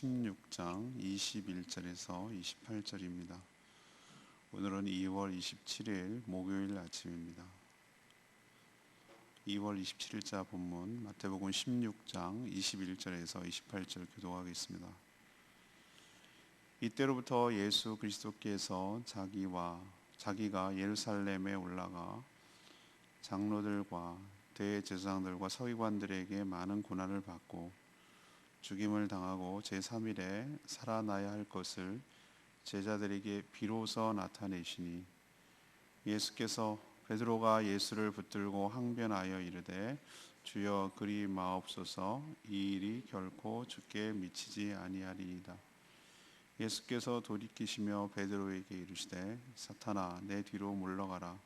16장 21절에서 28절입니다. 오늘은 2월 27일 목요일 아침입니다. 2월 27일자 본문 마태복음 16장 21절에서 28절 교독하겠습니다. 이때로부터 예수 그리스도께서 자기가 예루살렘에 올라가 장로들과 대제사장들과 서기관들에게 많은 고난을 받고 죽임을 당하고 제3일에 살아나야 할 것을 제자들에게 비로소 나타내시니, 예수께서 베드로가 예수를 붙들고 항변하여 이르되 주여 그리 마옵소서, 이 일이 결코 주께 미치지 아니하리이다. 예수께서 돌이키시며 베드로에게 이르시되 사탄아 내 뒤로 물러가라.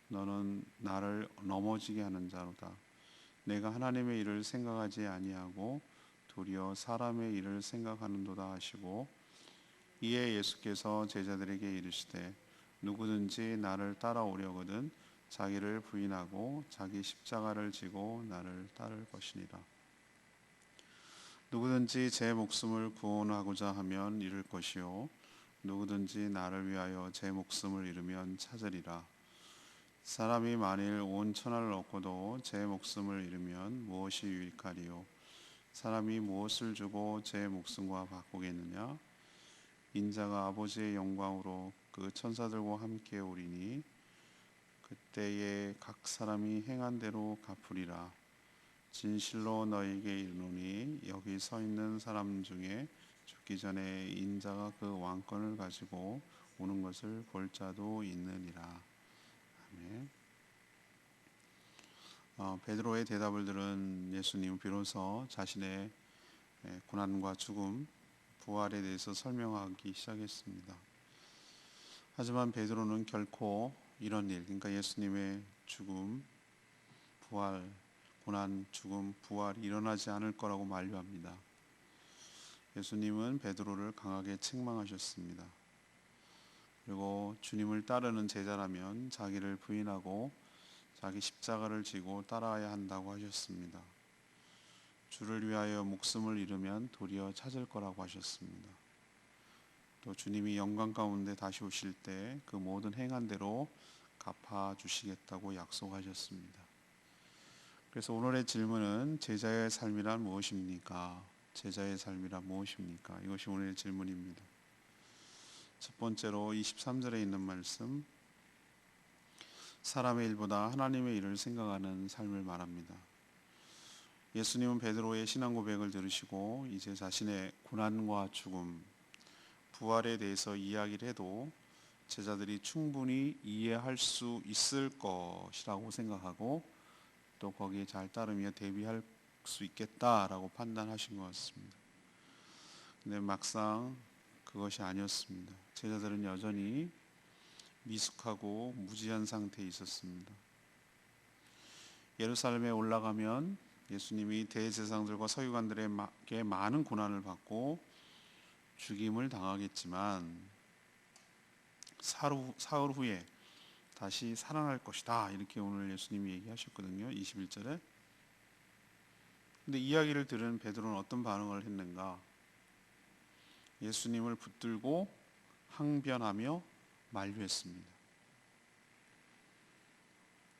너는 나를 넘어지게 하는 자로다. 내가 하나님의 일을 생각하지 아니하고 도리어 사람의 일을 생각하는도다 하시고, 이에 예수께서 제자들에게 이르시되 누구든지 나를 따라오려거든 자기를 부인하고 자기 십자가를 지고 나를 따를 것이니라. 누구든지 제 목숨을 구원하고자 하면 잃을 것이요 누구든지 나를 위하여 제 목숨을 잃으면 찾으리라. 사람이 만일 온 천하를 얻고도 제 목숨을 잃으면 무엇이 유익하리요? 사람이 무엇을 주고 제 목숨과 바꾸겠느냐? 인자가 아버지의 영광으로 그 천사들과 함께 오리니 그때에 각 사람이 행한 대로 갚으리라. 진실로 너희에게 이르노니 여기 서 있는 사람 중에 죽기 전에 인자가 그 왕권을 가지고 오는 것을 볼 자도 있느니라. 아멘. 베드로의 대답을 들은 예수님은 비로소 자신의 고난과 죽음, 부활에 대해서 설명하기 시작했습니다. 하지만 베드로는 결코 이런 일, 그러니까 예수님의 죽음, 부활, 고난, 죽음, 부활이 일어나지 않을 거라고 만류합니다. 예수님은 베드로를 강하게 책망하셨습니다. 그리고 주님을 따르는 제자라면 자기를 부인하고 자기 십자가를 지고 따라야 한다고 하셨습니다. 주를 위하여 목숨을 잃으면 도리어 찾을 거라고 하셨습니다. 또 주님이 영광 가운데 다시 오실 때 그 모든 행한 대로 갚아주시겠다고 약속하셨습니다. 그래서 오늘의 질문은 제자의 삶이란 무엇입니까? 제자의 삶이란 무엇입니까? 이것이 오늘의 질문입니다. 첫 번째로 23절에 있는 말씀, 사람의 일보다 하나님의 일을 생각하는 삶을 말합니다. 예수님은 베드로의 신앙 고백을 들으시고 이제 자신의 고난과 죽음, 부활에 대해서 이야기를 해도 제자들이 충분히 이해할 수 있을 것이라고 생각하고 또 거기에 잘 따르며 대비할 수 있겠다라고 판단하신 것 같습니다. 근데 막상 그것이 아니었습니다. 제자들은 여전히 미숙하고 무지한 상태에 있었습니다. 예루살렘에 올라가면 예수님이 대제사장들과 서기관들에게 많은 고난을 받고 죽임을 당하겠지만 사흘 후에 다시 살아날 것이다, 이렇게 오늘 예수님이 얘기하셨거든요. 21절에. 근데 이야기를 들은 베드로는 어떤 반응을 했는가? 예수님을 붙들고 항변하며 만류했습니다.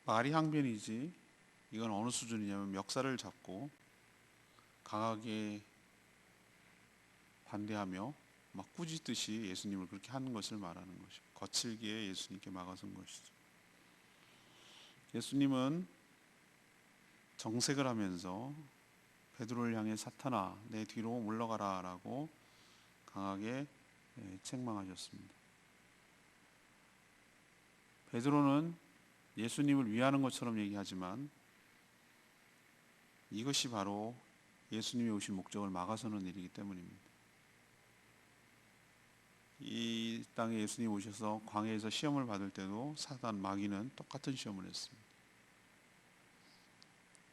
말이 항변이지 이건 어느 수준이냐면 멱살을 잡고 강하게 반대하며 막 꾸짖듯이 예수님을 그렇게 하는 것을 말하는 것이고, 거칠게 예수님께 막아선 것이죠. 예수님은 정색을 하면서 베드로를 향해 사탄아 내 뒤로 물러가라 라고 강하게 책망하셨습니다. 베드로는 예수님을 위하는 것처럼 얘기하지만 이것이 바로 예수님이 오신 목적을 막아서는 일이기 때문입니다. 이 땅에 예수님이 오셔서 광야에서 시험을 받을 때도 사단 마귀는 똑같은 시험을 했습니다.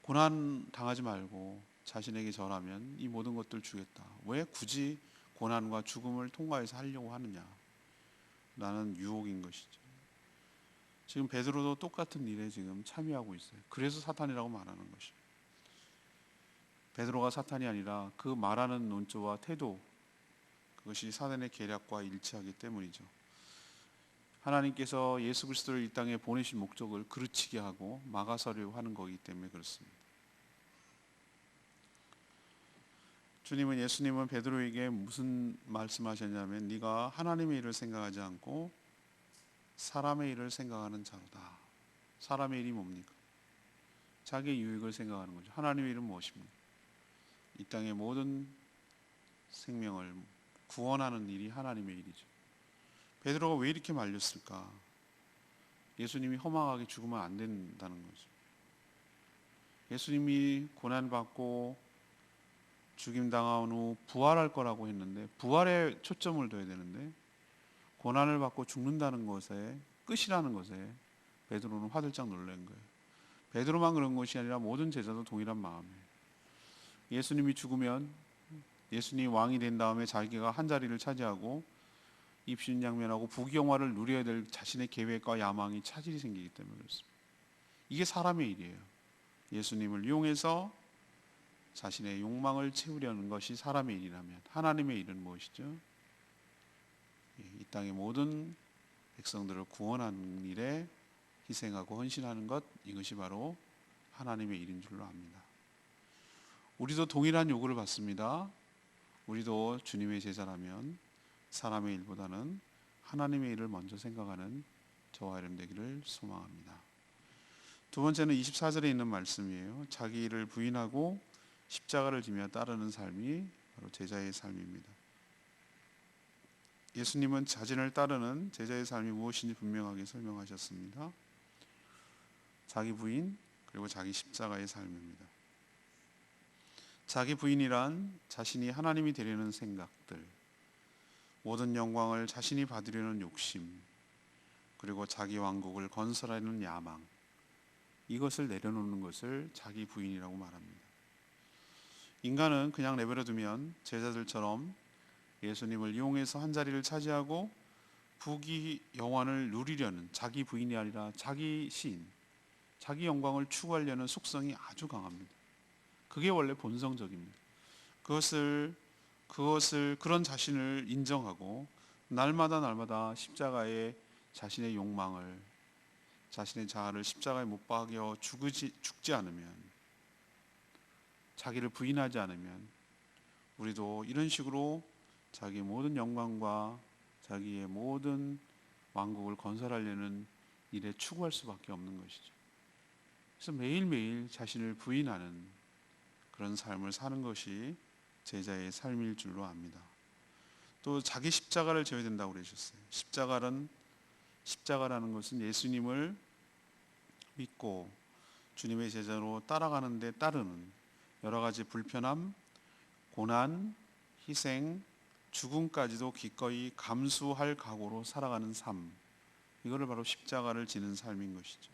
고난 당하지 말고 자신에게 절하면 이 모든 것들 주겠다. 왜 굳이 고난과 죽음을 통과해서 하려고 하느냐? 라는 유혹인 것이죠. 지금 베드로도 똑같은 일에 지금 참여하고 있어요. 그래서 사탄이라고 말하는 것이죠. 베드로가 사탄이 아니라 그 말하는 논조와 태도, 그것이 사단의 계략과 일치하기 때문이죠. 하나님께서 예수 그리스도를 이 땅에 보내신 목적을 그르치게 하고 막아서려고 하는 거기 때문에 그렇습니다. 예수님은 베드로에게 무슨 말씀하셨냐면 네가 하나님의 일을 생각하지 않고 사람의 일을 생각하는 자로다. 사람의 일이 뭡니까? 자기의 유익을 생각하는 거죠. 하나님의 일은 무엇입니까? 이 땅의 모든 생명을 구원하는 일이 하나님의 일이죠. 베드로가 왜 이렇게 말렸을까? 예수님이 허망하게 죽으면 안 된다는 거죠. 예수님이 고난받고 죽임당한 후 부활할 거라고 했는데 부활에 초점을 둬야 되는데 고난을 받고 죽는다는 것에 끝이라는 것에 베드로는 화들짝 놀란 거예요. 베드로만 그런 것이 아니라 모든 제자도 동일한 마음이에요. 예수님이 죽으면 예수님이 왕이 된 다음에 자기가 한 자리를 차지하고 입신양면하고 부귀영화를 누려야 될 자신의 계획과 야망이 차질이 생기기 때문에 그렇습니다. 이게 사람의 일이에요. 예수님을 이용해서 자신의 욕망을 채우려는 것이 사람의 일이라면 하나님의 일은 무엇이죠? 이 땅의 모든 백성들을 구원하는 일에 희생하고 헌신하는 것, 이것이 바로 하나님의 일인 줄로 압니다. 우리도 동일한 요구를 받습니다. 우리도 주님의 제자라면 사람의 일보다는 하나님의 일을 먼저 생각하는 저와 여러분 되기를 소망합니다. 두 번째는 24절에 있는 말씀이에요. 자기 일을 부인하고 십자가를 지며 따르는 삶이 바로 제자의 삶입니다. 예수님은 자신을 따르는 제자의 삶이 무엇인지 분명하게 설명하셨습니다. 자기 부인 그리고 자기 십자가의 삶입니다. 자기 부인이란 자신이 하나님이 되려는 생각들, 모든 영광을 자신이 받으려는 욕심, 그리고 자기 왕국을 건설하려는 야망, 이것을 내려놓는 것을 자기 부인이라고 말합니다. 인간은 그냥 내버려 두면 제자들처럼 예수님을 이용해서 한 자리를 차지하고 부귀 영화를 누리려는 자기 부인이 아니라 자기 신, 자기 영광을 추구하려는 속성이 아주 강합니다. 그게 원래 본성적입니다. 그런 자신을 인정하고 날마다 십자가에 자신의 욕망을, 자신의 자아를 십자가에 못 박여 죽지 않으면, 자기를 부인하지 않으면 우리도 이런 식으로 자기의 모든 영광과 자기의 모든 왕국을 건설하려는 일에 추구할 수밖에 없는 것이죠. 그래서 매일매일 자신을 부인하는 그런 삶을 사는 것이 제자의 삶일 줄로 압니다. 또 자기 십자가를 져야 된다고 그러셨어요. 십자가라는 것은 예수님을 믿고 주님의 제자로 따라가는 데 따르는 여러 가지 불편함, 고난, 희생, 죽음까지도 기꺼이 감수할 각오로 살아가는 삶, 이거를 바로 십자가를 지는 삶인 것이죠.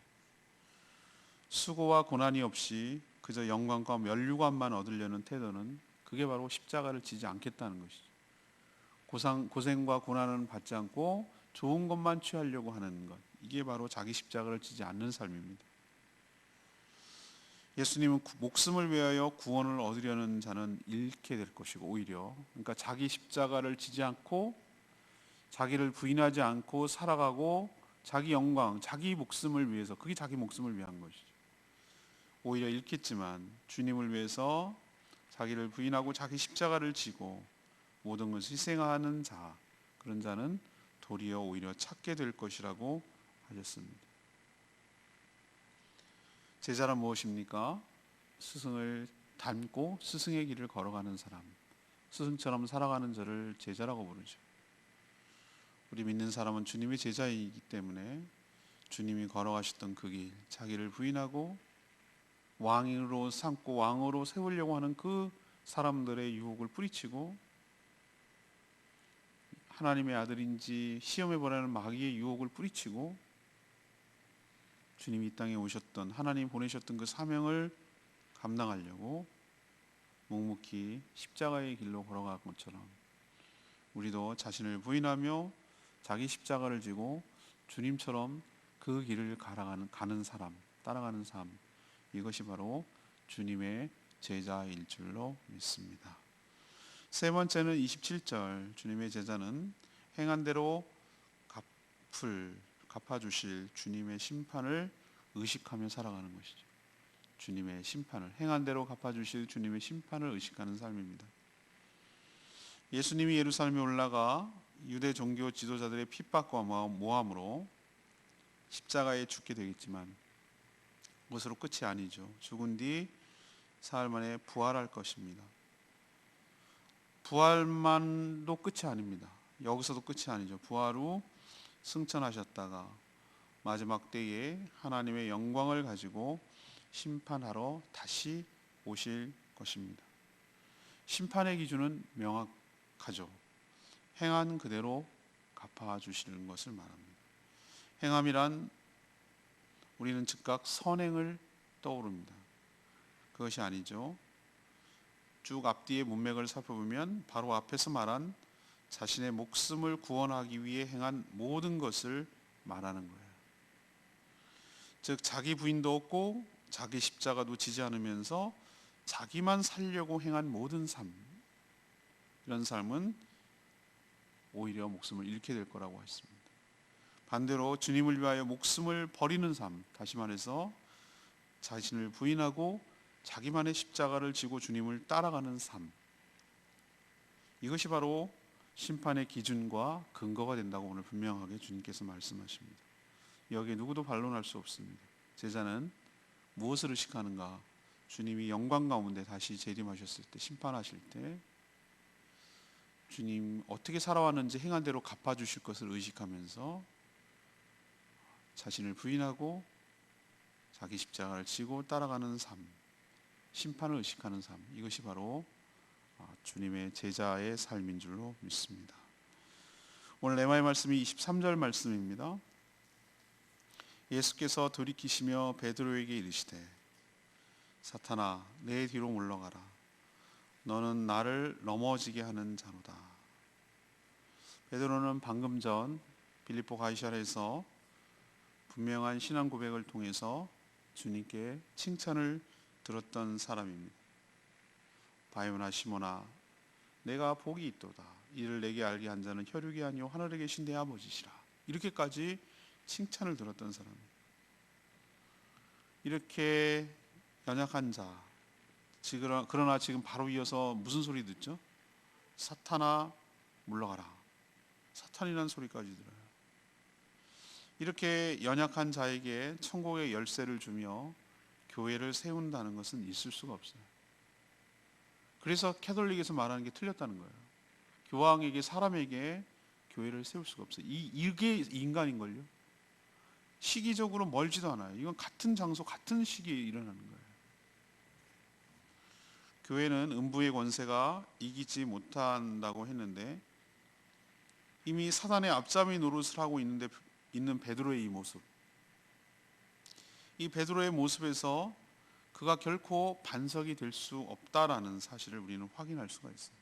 수고와 고난이 없이 그저 영광과 면류관만 얻으려는 태도는 그게 바로 십자가를 지지 않겠다는 것이죠. 고생과 고난은 받지 않고 좋은 것만 취하려고 하는 것, 이게 바로 자기 십자가를 지지 않는 삶입니다. 예수님은 목숨을 위하여 구원을 얻으려는 자는 잃게 될 것이고, 오히려 그러니까 자기 십자가를 지지 않고 자기를 부인하지 않고 살아가고 자기 영광, 자기 목숨을 위해서, 그게 자기 목숨을 위한 것이죠. 오히려 잃겠지만 주님을 위해서 자기를 부인하고 자기 십자가를 지고 모든 것을 희생하는 자, 그런 자는 도리어 오히려 찾게 될 것이라고 하셨습니다. 제자란 무엇입니까? 스승을 닮고 스승의 길을 걸어가는 사람, 스승처럼 살아가는 자를 제자라고 부르죠. 우리 믿는 사람은 주님의 제자이기 때문에 주님이 걸어가셨던 그 길, 자기를 부인하고 왕으로 삼고 왕으로 세우려고 하는 그 사람들의 유혹을 뿌리치고 하나님의 아들인지 시험에 보내는 마귀의 유혹을 뿌리치고 주님이 이 땅에 오셨던, 하나님 보내셨던 그 사명을 감당하려고 묵묵히 십자가의 길로 걸어간 것처럼 우리도 자신을 부인하며 자기 십자가를 지고 주님처럼 그 길을 가는 사람, 따라가는 삶, 이것이 바로 주님의 제자일 줄로 믿습니다. 세 번째는 27절, 주님의 제자는 행한 대로 갚아주실 주님의 심판을 의식하며 살아가는 것이죠. 주님의 심판을, 행한 대로 갚아주실 주님의 심판을 의식하는 삶입니다. 예수님이 예루살렘에 올라가 유대 종교 지도자들의 핍박과 모함으로 십자가에 죽게 되겠지만 그것으로 끝이 아니죠. 죽은 뒤 사흘 만에 부활할 것입니다. 부활만도 끝이 아닙니다. 여기서도 끝이 아니죠. 부활 후 승천하셨다가 마지막 때에 하나님의 영광을 가지고 심판하러 다시 오실 것입니다. 심판의 기준은 명확하죠. 행한 그대로 갚아주시는 것을 말합니다. 행함이란 우리는 즉각 선행을 떠오릅니다. 그것이 아니죠. 쭉 앞뒤의 문맥을 살펴보면 바로 앞에서 말한 자신의 목숨을 구원하기 위해 행한 모든 것을 말하는 거예요. 즉 자기 부인도 없고 자기 십자가도 지지 않으면서 자기만 살려고 행한 모든 삶, 이런 삶은 오히려 목숨을 잃게 될 거라고 했습니다. 반대로 주님을 위하여 목숨을 버리는 삶, 다시 말해서 자신을 부인하고 자기만의 십자가를 지고 주님을 따라가는 삶, 이것이 바로 심판의 기준과 근거가 된다고 오늘 분명하게 주님께서 말씀하십니다. 여기에 누구도 반론할 수 없습니다. 제자는 무엇을 의식하는가? 주님이 영광 가운데 다시 재림하셨을 때, 심판하실 때 주님 어떻게 살아왔는지 행한 대로 갚아주실 것을 의식하면서 자신을 부인하고 자기 십자가를 지고 따라가는 삶, 심판을 의식하는 삶, 이것이 바로 주님의 제자의 삶인 줄로 믿습니다. 오늘 레마의 말씀이 23절 말씀입니다. 예수께서 돌이키시며 베드로에게 이르시되 사탄아 내 뒤로 물러가라 너는 나를 넘어지게 하는 자로다. 베드로는 방금 전 빌립보 가이사랴에서 분명한 신앙 고백을 통해서 주님께 칭찬을 들었던 사람입니다. 바요나 시몬아 내가 복이 있도다. 이를 내게 알게 한 자는 혈육이 아니요 하늘에 계신 내 아버지시라. 이렇게까지 칭찬을 들었던 사람입니다. 이렇게 연약한 자, 그러나 지금 바로 이어서 무슨 소리 듣죠? 사탄아 물러가라. 사탄이라는 소리까지 들어요. 이렇게 연약한 자에게 천국의 열쇠를 주며 교회를 세운다는 것은 있을 수가 없어요. 그래서 캐톨릭에서 말하는 게 틀렸다는 거예요. 교황에게, 사람에게 교회를 세울 수가 없어요. 이게 인간인걸요. 시기적으로 멀지도 않아요. 이건 같은 장소, 같은 시기에 일어나는 거예요. 교회는 음부의 권세가 이기지 못한다고 했는데 이미 사단의 앞잡이 노릇을 하고 있는 베드로의 이 모습, 이 베드로의 모습에서 그가 결코 반석이 될 수 없다라는 사실을 우리는 확인할 수가 있어요.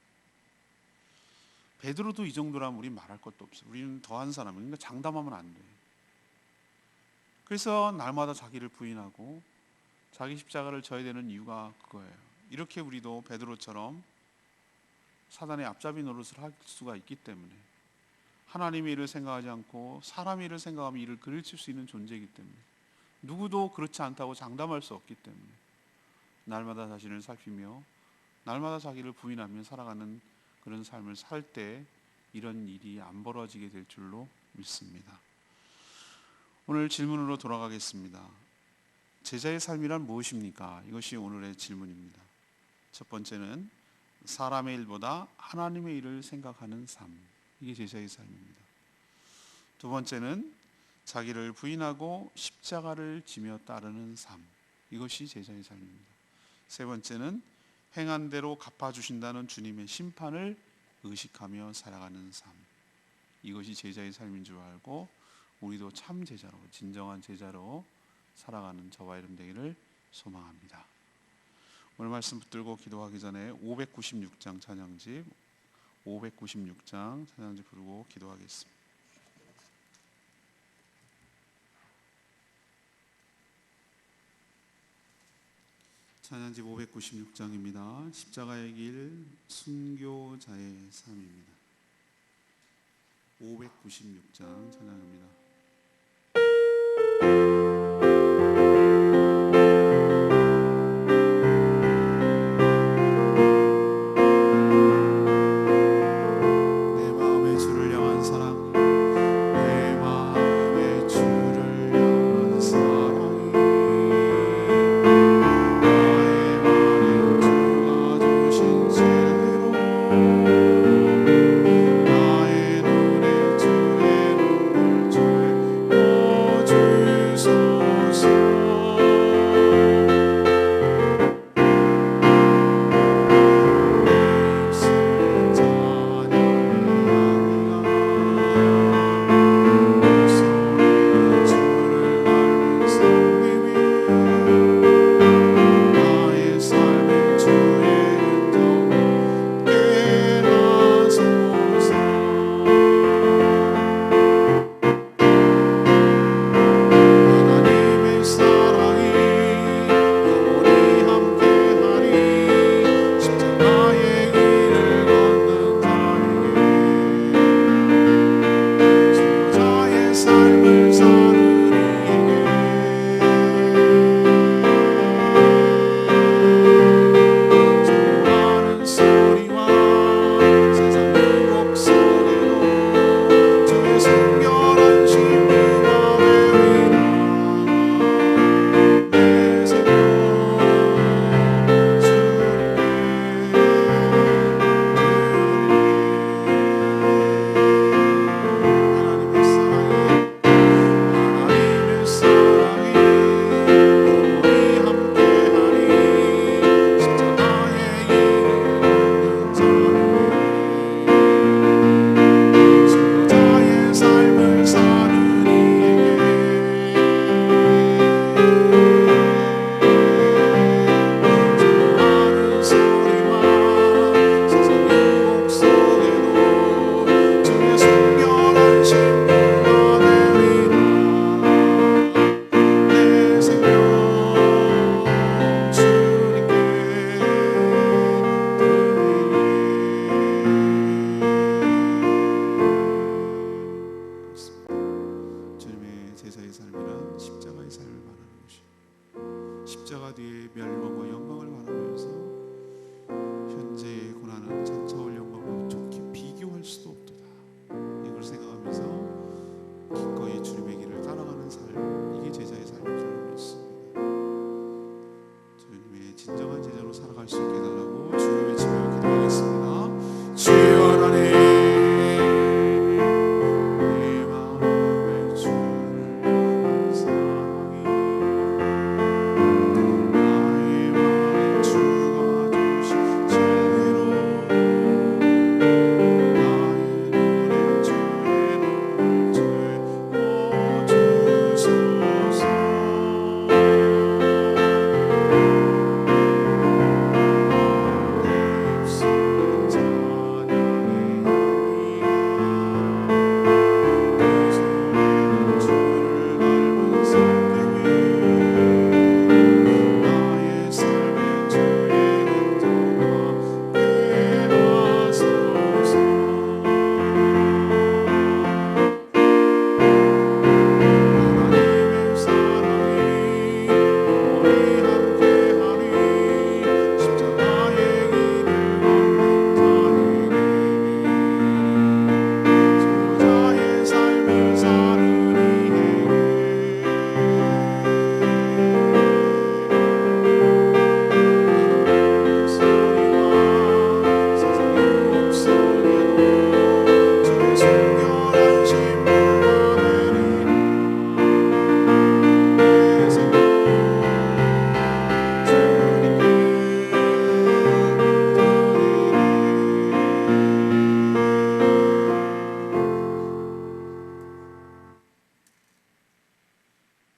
베드로도 이 정도라면 우리 말할 것도 없어요. 우리는 더한 사람은, 그러니까 장담하면 안 돼. 그래서 날마다 자기를 부인하고 자기 십자가를 져야 되는 이유가 그거예요. 이렇게 우리도 베드로처럼 사단의 앞잡이 노릇을 할 수가 있기 때문에, 하나님의 일을 생각하지 않고 사람의 일을 생각하면 일을 그르칠 수 있는 존재이기 때문에, 누구도 그렇지 않다고 장담할 수 없기 때문에 날마다 자신을 살피며 날마다 자기를 부인하며 살아가는 그런 삶을 살 때 이런 일이 안 벌어지게 될 줄로 믿습니다. 오늘 질문으로 돌아가겠습니다. 제자의 삶이란 무엇입니까? 이것이 오늘의 질문입니다. 첫 번째는 사람의 일보다 하나님의 일을 생각하는 삶, 이게 제자의 삶입니다. 두 번째는 자기를 부인하고 십자가를 지며 따르는 삶, 이것이 제자의 삶입니다. 세 번째는 행한 대로 갚아주신다는 주님의 심판을 의식하며 살아가는 삶, 이것이 제자의 삶인 줄 알고 우리도 참 제자로, 진정한 제자로 살아가는 저와 여러분 되기를 소망합니다. 오늘 말씀 붙들고 기도하기 전에 596장 찬양집, 596장 찬양집 부르고 기도하겠습니다. 찬양집 596장입니다. 십자가의 길 순교자의 삶입니다. 596장 찬양합니다. 십자가 뒤에 멸망과 영광을 바라보면서 현재의 고난은 장차올 영광과 좋게 비교할 수도 없도다. 이걸 생각하면서 기꺼이 주님의 길을 따라가는 삶, 이게 제자의 삶인 줄 믿습니다. 주님의 진정한 제자로 살아갈 수 있게 해달라고 주여 외치며 기도하겠습니다. 주여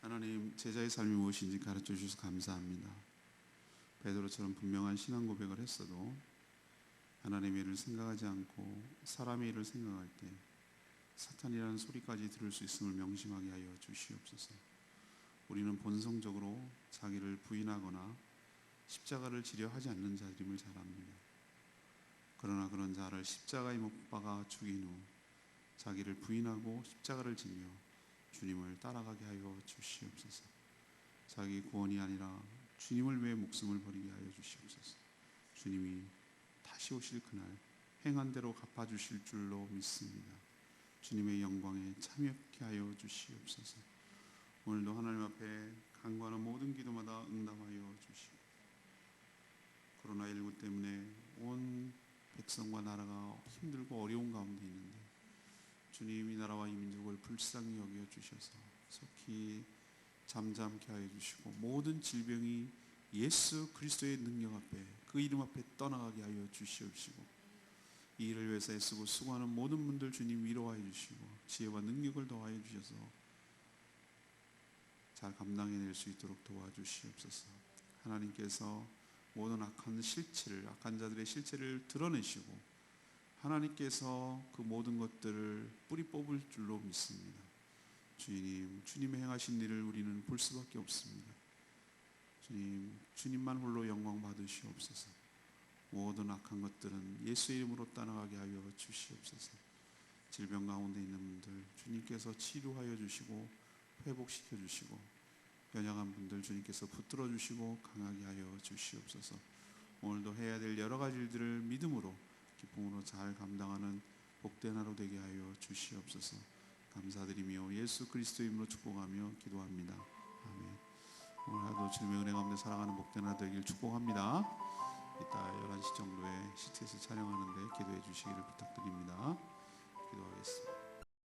하나님, 제자의 삶이 무엇인지 가르쳐 주셔서 감사합니다. 베드로처럼 분명한 신앙 고백을 했어도 하나님의 일을 생각하지 않고 사람의 일을 생각할 때 사탄이라는 소리까지 들을 수 있음을 명심하게 하여 주시옵소서. 우리는 본성적으로 자기를 부인하거나 십자가를 지려 하지 않는 자들임을 잘 압니다. 그러나 그런 자를 십자가에 못 박아 죽인 후 자기를 부인하고 십자가를 지며 주님을 따라가게 하여 주시옵소서. 자기 구원이 아니라 주님을 위해 목숨을 버리게 하여 주시옵소서. 주님이 다시 오실 그날 행한 대로 갚아주실 줄로 믿습니다. 주님의 영광에 참여케 하여 주시옵소서. 오늘도 하나님 앞에 간구하는 모든 기도마다 응답하여 주시고, 코로나19 때문에 온 백성과 나라가 힘들고 어려운 가운데 있는데 주님 이 나라와 이 민족을 불쌍히 여겨 주셔서 속히 잠잠케 하여 주시고, 모든 질병이 예수 그리스도의 능력 앞에, 그 이름 앞에 떠나가게 하여 주시옵시고, 이 일을 위해서 애쓰고 수고하는 모든 분들 주님 위로하여 주시고 지혜와 능력을 더하여 주셔서 잘 감당해낼 수 있도록 도와주시옵소서. 하나님께서 모든 악한 실체를, 악한 자들의 실체를 드러내시고 하나님께서 그 모든 것들을 뿌리 뽑을 줄로 믿습니다. 주님, 주님의 행하신 일을 우리는 볼 수밖에 없습니다. 주님, 주님만 홀로 영광 받으시옵소서. 모든 악한 것들은 예수의 이름으로 떠나가게 하여 주시옵소서. 질병 가운데 있는 분들 주님께서 치료하여 주시고 회복시켜 주시고, 연약한 분들 주님께서 붙들어 주시고 강하게 하여 주시옵소서. 오늘도 해야 될 여러 가지 일들을 믿음으로 기쁨으로 잘 감당하는 복된 하루 되게 하여 주시옵소서. 감사드리며 예수 그리스도의 이름으로 축복하며 기도합니다. 아멘. 오늘 하루도 주님의 은혜 가운데 살아가는 복된 하루 되길 축복합니다. 이따 11시 정도에 CTS 촬영하는데 기도해 주시기를 부탁드립니다. 기도하겠습니다.